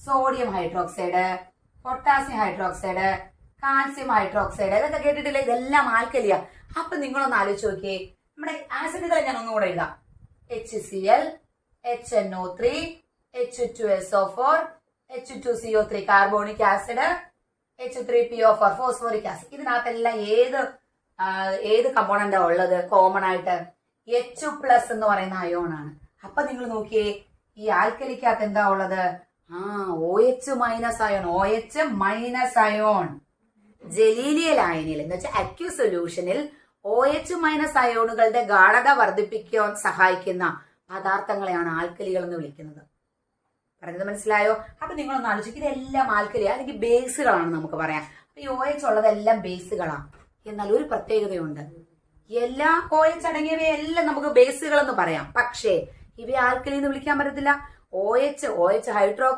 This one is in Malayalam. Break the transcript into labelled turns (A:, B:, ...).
A: Sodium hydroxide, potassium hydroxide, calcium hydroxide, ഇതൊക്കെ കേട്ടിട്ടില്ല. ഇതെല്ലാം ആൽക്കലിയാ. അപ്പൊ നിങ്ങളൊന്ന് ആലോചിച്ച് നോക്കിയേ, നമ്മുടെ ആസിഡുകളെ ഞാൻ ഒന്നുകൂടെ എഴുതാം. HCl, HNO3, H2SO4, H2CO3 carbonic acid, H3PO4 phosphoric acid. ഇതിനകത്തെല്ലാം ഏത് കമ്പോണന്റാ ഉള്ളത്? കോമൺ ആയിട്ട് H+ എന്ന് പറയുന്ന അയോൺ ആണ്. അപ്പൊ നിങ്ങൾ നോക്കിയേ, ഈ ആൽക്കലിക്കകത്ത് എന്താ ഉള്ളത്? OH minus ion. OH minus ion. ജലീലിയ ലായനിയിൽ എന്ന് വെച്ചാൽ അക്യൂസ് സൊല്യൂഷനിൽ OH മൈനസ് അയോണുകളുടെ ഗാഢത വർദ്ധിപ്പിക്കാൻ സഹായിക്കുന്ന പദാർത്ഥങ്ങളെയാണ് ആൽക്കലികൾ എന്ന് വിളിക്കുന്നത്. പറഞ്ഞത് മനസ്സിലായോ? അപ്പൊ നിങ്ങളൊന്ന് ആലോചിക്കും, ഇതെല്ലാം ആൽക്കലിയ അല്ലെങ്കിൽ ബേസുകളാണ് നമുക്ക് പറയാം. ഈ OH ഉള്ളതെല്ലാം ബേസുകളാണ്. എന്നാൽ ഒരു പ്രത്യേകതയുണ്ട്, എല്ലാ OH അടങ്ങിയവയെല്ലാം നമുക്ക് ബേസുകൾ എന്ന് പറയാം. പക്ഷേ ഇവയെ ആൽക്കലി എന്ന് വിളിക്കാൻ പറ്റത്തില്ല. OH hydroxide